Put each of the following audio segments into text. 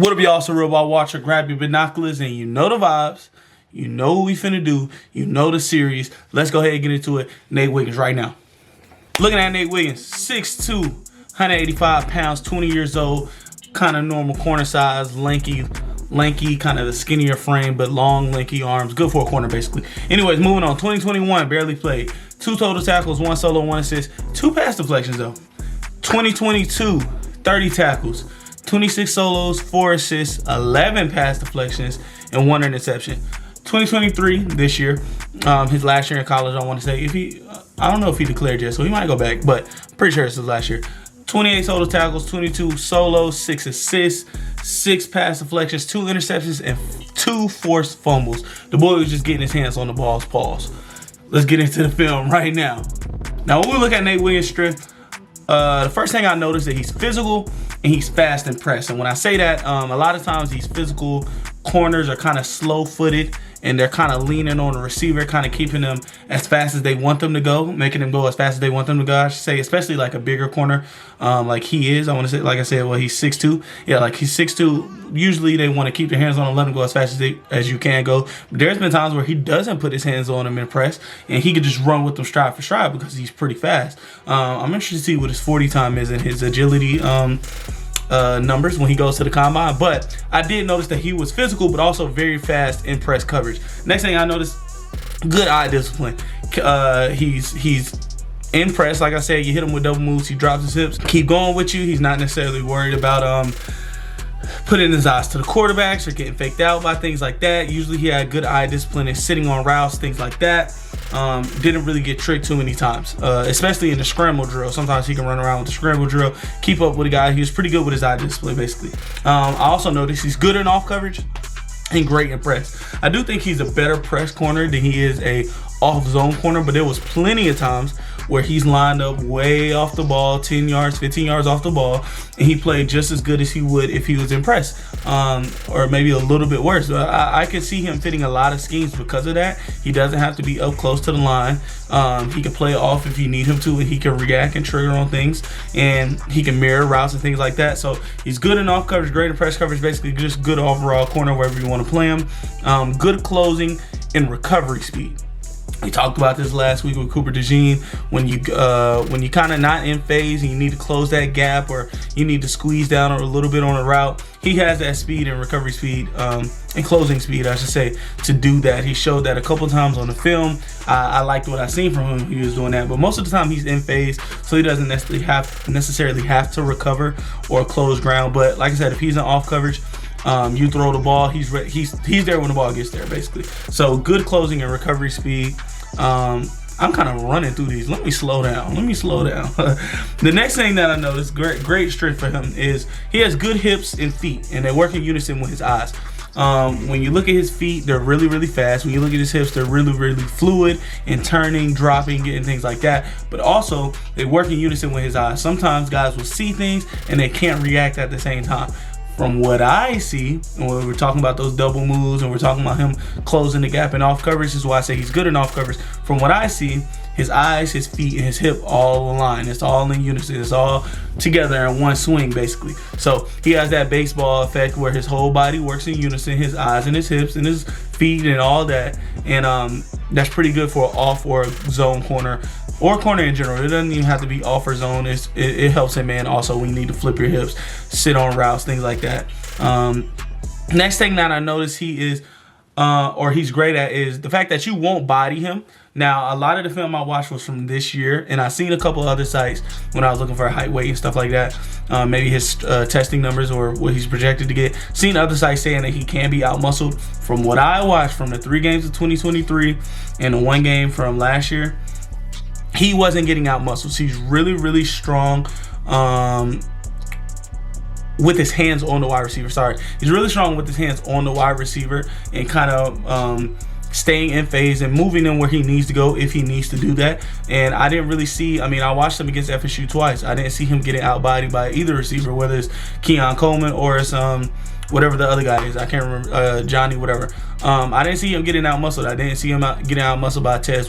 What up, y'all? It's a Real Ball Watcher. Grab your binoculars and you know the vibes. You know what we finna do. You know the series. Let's go ahead and get into it. Nate Wiggins right now. Looking at Nate Wiggins, 6'2", 185 pounds, 20 years old. Kind of normal corner size, lanky, kind of the skinnier frame, but long, lanky arms. Good for a corner, basically. Anyways, moving on. 2021, barely played. 2 total tackles, 1 solo, 1 assist. 2 pass deflections, though. 2022, 30 tackles. 26 solos, 4 assists, 11 pass deflections, and 1 interception. 2023, this year, his last year in college, I want to say. I don't know if he declared yet, so he might go back, but I'm pretty sure it's his last year. 28 total tackles, 22 solos, 6 assists, 6 pass deflections, 2 interceptions, and 2 forced fumbles. The boy was just getting his hands on the ball's paws. Let's get into the film right now. Now, when we look at Nate Wiggins' strength, the first thing I noticed that he's physical and he's fast and press. And when I say that, a lot of times these physical corners are kind of slow-footed and they're kind of leaning on the receiver, kind of keeping them as fast as they want them to go, making them go as fast as they want them to go, I should say, especially like a bigger corner like he is. I want to say, like I said, well, he's 6'2". Yeah, like he's 6'2". Usually they want to keep their hands on him, let him go as fast as you can go. But there's been times where he doesn't put his hands on him in press, and he could just run with them stride for stride because he's pretty fast. I'm interested to see what his 40 time is and his agility numbers when he goes to the combine. But I did notice that he was physical but also very fast in press coverage. Next thing I noticed, good eye discipline. He's in press, like I said, you hit him with double moves, he drops his hips, keep going with you. He's not necessarily worried about putting his eyes to the quarterbacks or getting faked out by things like that. Usually he had good eye discipline and sitting on routes, things like that. Didn't really get tricked too many times, especially in the scramble drill. Sometimes he can run around with the scramble drill, keep up with a guy. He was pretty good with his eye discipline, basically. I also noticed he's good in off coverage and great in press. I do think he's a better press corner than he is a off zone corner, but there was plenty of times where he's lined up way off the ball, 10 yards, 15 yards off the ball, and he played just as good as he would if he was in press, or maybe a little bit worse. I could see him fitting a lot of schemes because of that. He doesn't have to be up close to the line. He can play off if you need him to, and he can react and trigger on things, and he can mirror routes and things like that. So he's good in off coverage, great in press coverage, basically just good overall corner wherever you want to play him. Good closing and recovery speed. We talked about this last week with Cooper DeJean. When you kind of not in phase and you need to close that gap, or you need to squeeze down a little bit on a route, he has that speed and recovery speed and closing speed, I should say, to do that. He showed that a couple times on the film. I liked what I seen from him. He was doing that, but most of the time he's in phase, so he doesn't necessarily have to recover or close ground. But like I said, if he's in off coverage, you throw the ball, he's there when the ball gets there, basically. So good closing and recovery speed. I'm kind of running through these. Let me slow down. The next thing that I noticed, great strength for him, is he has good hips and feet, and they work in unison with his eyes. When you look at his feet, they're really, really fast. When you look at his hips, they're really, really fluid and turning, dropping, getting things like that. But also, they work in unison with his eyes. Sometimes guys will see things and they can't react at the same time. From what I see, and when we're talking about those double moves and we're talking about him closing the gap in off coverage, this is why I say he's good in off coverage. From what I see, his eyes, his feet, and his hip all align. It's all in unison. It's all together in one swing, basically. So he has that baseball effect where his whole body works in unison, his eyes and his hips and his feet and all that. And that's pretty good for an off or zone corner, or corner in general. It doesn't even have to be off or zone. It helps him, man. Also, when you need to flip your hips, sit on routes, things like that. Next thing that I noticed he's great at is the fact that you won't body him. Now, a lot of the film I watched was from this year, and I seen a couple other sites when I was looking for height, weight, and stuff like that. Maybe his testing numbers or what he's projected to get. Seen other sites saying that he can be out-muscled. From what I watched from the 3 games of 2023 and the 1 game from last year, he wasn't getting out-muscled. He's really, really strong with his hands on the wide receiver. He's really strong with his hands on the wide receiver and kind of staying in phase and moving him where he needs to go if he needs to do that. And I didn't really see, I watched him against FSU twice. I didn't see him getting out-bodied by either receiver, whether it's Keon Coleman or it's whatever the other guy is. I can't remember, Johnny, whatever. I didn't see him getting out-muscled. I didn't see him getting out-muscled by Tez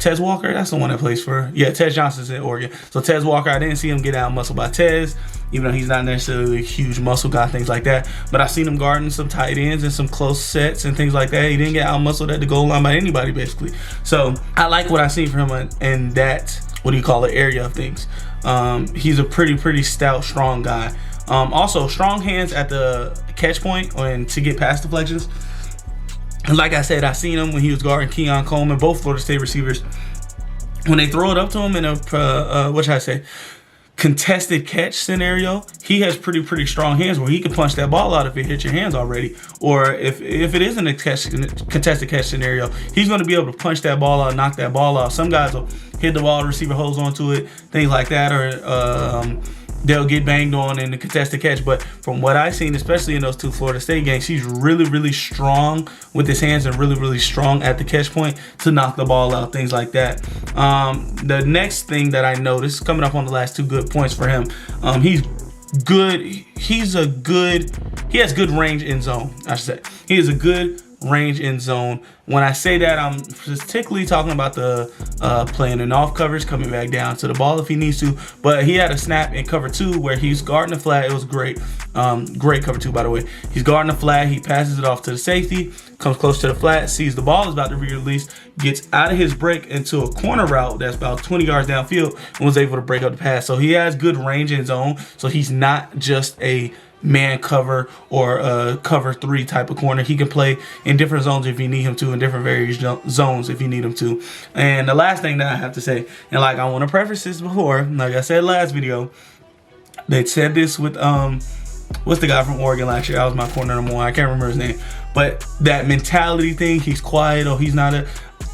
Tez Walker, that's the one that plays for, yeah, Tez Johnson's in Oregon. So Tez Walker, I didn't see him get out muscle by Tez, even though he's not necessarily a huge muscle guy, things like that. But I've seen him guarding some tight ends and some close sets and things like that. He didn't get out muscled at the goal line by anybody, basically. So I like what I see from him in that, what do you call it, area of things. He's a pretty stout, strong guy. Also, strong hands at the catch point and to get past deflections. And like I said, I seen him when he was guarding Keon Coleman, both Florida State receivers. When they throw it up to him in a, what should I say, contested catch scenario, he has pretty strong hands where he can punch that ball out if it hits your hands already. Or if it isn't a contested catch scenario, he's going to be able to punch that ball out, knock that ball out. Some guys will hit the ball, the receiver holds onto it, things like that, or they'll get banged on in the contested catch. But from what I've seen, especially in those 2 Florida State games, he's really strong with his hands and really strong at the catch point to knock the ball out, things like that. The next thing that I noticed, coming up on the last 2 good points for him, he's good. He has good range in zone, I should say. He is a good range in zone. When I say that, I'm particularly talking about the playing in off coverage, coming back down to the ball if he needs to. But he had a snap in cover 2 where he's guarding the flat. It was great. Great cover 2, by the way. He's guarding the flat. He passes it off to the safety, comes close to the flat, sees the ball is about to be released, gets out of his break into a corner route that's about 20 yards downfield and was able to break up the pass. So he has good range in zone. So he's not just a man cover or a cover 3 type of corner. He can play in different zones if you need him to, in different various zones if you need him to. And the last thing that I have to say, and like I want to preface this before, like I said last video, they said this with what's the guy from Oregon last year? That was my corner number 1. I can't remember his name. But that mentality thing, he's quiet or he's not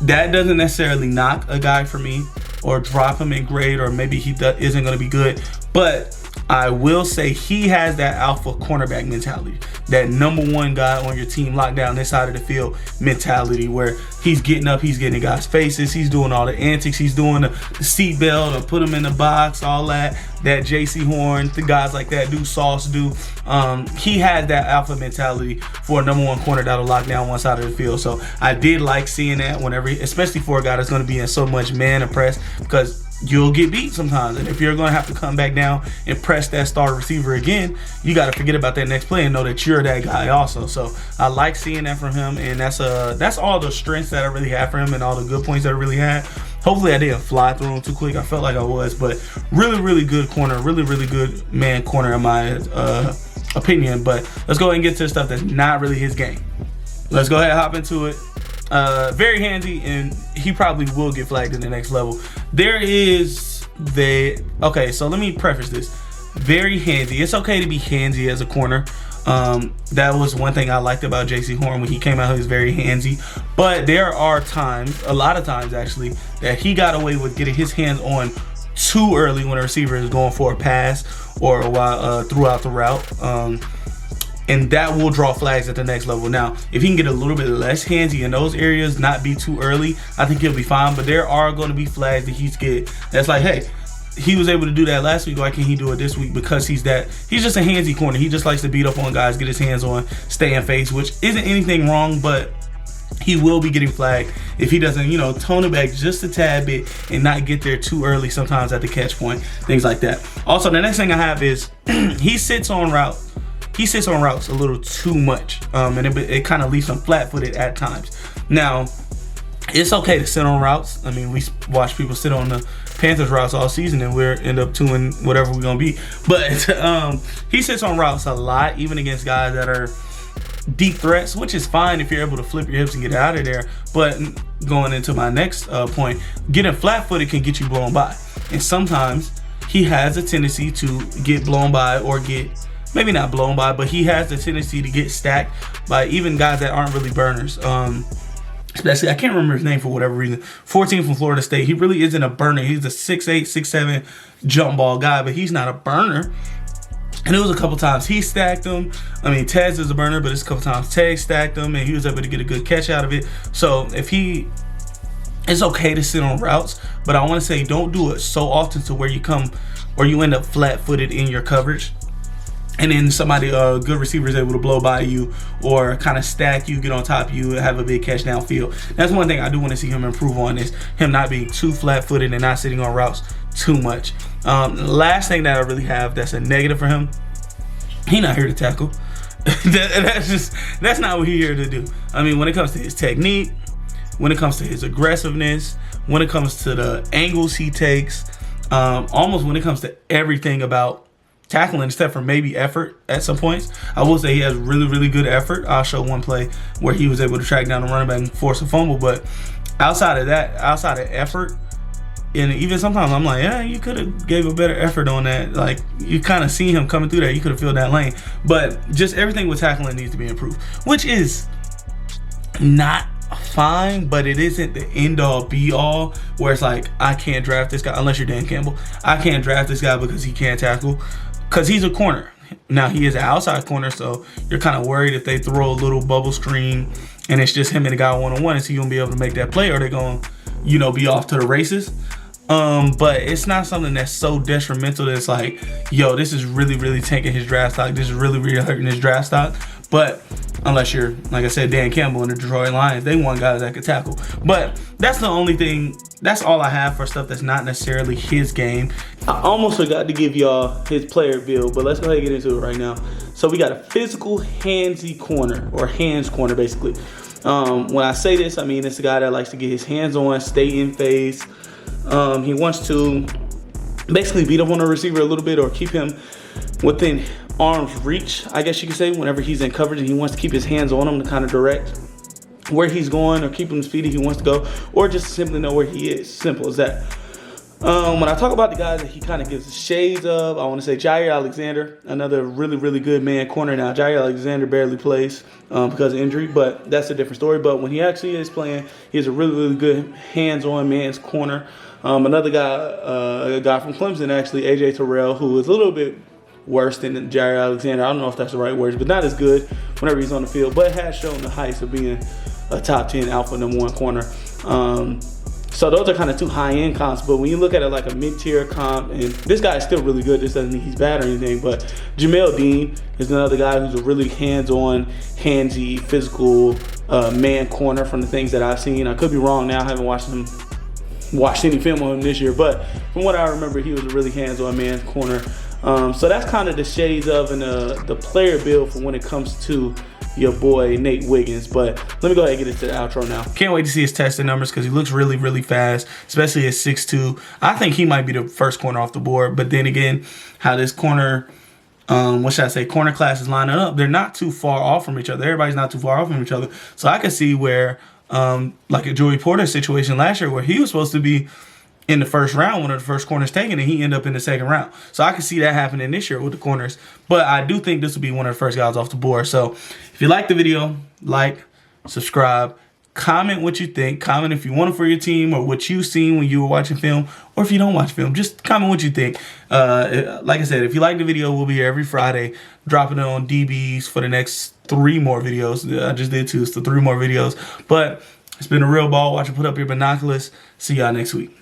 that doesn't necessarily knock a guy for me or drop him in grade, or maybe he isn't going to be good. But I will say he has that alpha cornerback mentality, that number 1 guy on your team locked down this side of the field mentality, where he's getting up, he's getting in guys' faces, he's doing all the antics, he's doing the seat belt or put him in the box, all that JC Horn, the guys like that do, Sauce do. He has that alpha mentality for a number 1 corner that'll lock down one side of the field. So I did like seeing that whenever, especially for a guy that's going to be in so much man and press, because you'll get beat sometimes, and if you're going to have to come back down and press that star receiver again, you got to forget about that next play and know that you're that guy also. So I like seeing that from him, and that's all the strengths that I really have for him and all the good points that I really had. Hopefully I didn't fly through him too quick. I felt like I was, but really good corner, really good man corner in my opinion. But let's go ahead and get to the stuff that's not really his game. Let's go ahead and hop into it. Very handy, and he probably will get flagged in the next level. Okay, so let me preface this. Very handy. It's okay to be handsy as a corner. That was one thing I liked about JC Horn. When he came out, he was very handsy. But there are times, a lot of times actually, that he got away with getting his hands on too early when a receiver is going for a pass or while throughout the route. And that will draw flags at the next level. Now, if he can get a little bit less handsy in those areas, not be too early, I think he'll be fine. But there are going to be flags that he's get that's like, hey, he was able to do that last week. Why can't he do it this week? Because he's just a handsy corner. He just likes to beat up on guys, get his hands on, stay in face, which isn't anything wrong, but he will be getting flagged if he doesn't, tone it back just a tad bit and not get there too early sometimes at the catch point, things like that. Also, the next thing I have is he sits on routes a little too much, and it kind of leaves him flat-footed at times. Now, it's okay to sit on routes. I mean, we watch people sit on the Panthers routes all season, and we're end up doing whatever we're gonna be. But he sits on routes a lot, even against guys that are deep threats, which is fine if you're able to flip your hips and get out of there. But going into my next point, getting flat-footed can get you blown by, and sometimes he has a tendency to get blown by, or maybe not blown by, but he has the tendency to get stacked by even guys that aren't really burners. Especially, I can't remember his name for whatever reason. 14 from Florida State. He really isn't a burner. He's a 6'8", 6'7" jump ball guy, but he's not a burner. And it was a couple times he stacked him. I mean, Tez is a burner, but it's a couple times Tez stacked him, and he was able to get a good catch out of it. So it's okay to sit on routes, but I want to say don't do it so often to where you end up flat-footed in your coverage. and then somebody, good receiver, is able to blow by you or kind of stack you, get on top of you, and have a big catch downfield. That's one thing I do want to see him improve on, is him not being too flat-footed and not sitting on routes too much. Last thing that I really have that's a negative for him, he's not here to tackle. That's not what he's here to do. I mean, when it comes to his technique, when it comes to his aggressiveness, when it comes to the angles he takes, almost when it comes to everything about tackling, except for maybe effort at some points. I will say he has really, really good effort. I'll show one play where he was able to track down the running back and force a fumble. But outside of that, outside of effort, and even sometimes I'm like, yeah, you could have gave a better effort on that. Like, you kind of see him coming through there. You could have filled that lane. But just everything with tackling needs to be improved, which is not fine, but it isn't the end-all be-all where it's like, I can't draft this guy, unless you're Dan Campbell. I can't draft this guy because he can't tackle, because he's a corner. Now, he is an outside corner, so you're kind of worried if they throw a little bubble screen and it's just him and the guy one-on-one, is he going to be able to make that play, or are they going to, be off to the races? But it's not something that's so detrimental that it's like, yo, this is really, really tanking his draft stock. This is really, really hurting his draft stock. But unless you're, like I said, Dan Campbell and the Detroit Lions, they want guys that could tackle. But that's the only thing. That's all I have for stuff that's not necessarily his game. I almost forgot to give y'all his player build, but let's go ahead and get into it right now. So we got a physical, handsy corner, or hands corner, basically. When I say this, I mean it's a guy that likes to get his hands on, stay in phase. He wants to basically beat up on the receiver a little bit, or keep him within arm's reach, I guess you could say, whenever he's in coverage, and he wants to keep his hands on him to kind of direct where he's going, or keep him speedy he wants to go, or just simply know where he is. Simple as that. When I talk about the guys that he kind of gives shades of, I want to say Jair Alexander, another really, really good man corner. Now, Jair Alexander barely plays because of injury, but that's a different story. But when he actually is playing, he's a really, really good hands-on man's corner. Another guy, a guy from Clemson, actually, AJ Terrell, who is a little bit worse than Jair Alexander. I don't know if that's the right words, but not as good whenever he's on the field, but has shown the heights of being a top 10 alpha #1 corner. So those are kind of two high-end comps, but when you look at it like a mid-tier comp, and this guy is still really good, this doesn't mean he's bad or anything, but Jamel Dean is another guy who's a really hands-on, handsy, physical man corner from the things that I've seen. I could be wrong now, I haven't watched any film on him this year, but from what I remember, he was a really hands-on man corner. So that's kind of the shades of and the player build for when it comes to your boy Nate Wiggins. But let me go ahead and get into the outro now. Can't wait to see his testing numbers because he looks really, really fast, especially at 6'2". I think he might be the first corner off the board. But then again, how this corner, corner classes lining up, they're not too far off from each other. Everybody's not too far off from each other. So I can see where, like a Joey Porter situation last year, where he was supposed to be in the first round, one of the first corners taken, and he ended up in the second round. So I can see that happening this year with the corners. But I do think this will be one of the first guys off the board. So if you like the video, like, subscribe, comment what you think. Comment if you want it for your team or what you've seen when you were watching film. Or if you don't watch film, just comment what you think. Like I said, if you like the video, we'll be here every Friday, dropping it on DBs for the next 3 more videos. I just did 2, so 3 more videos. But it's been a real ball. Watch it, put up your binoculars. See y'all next week.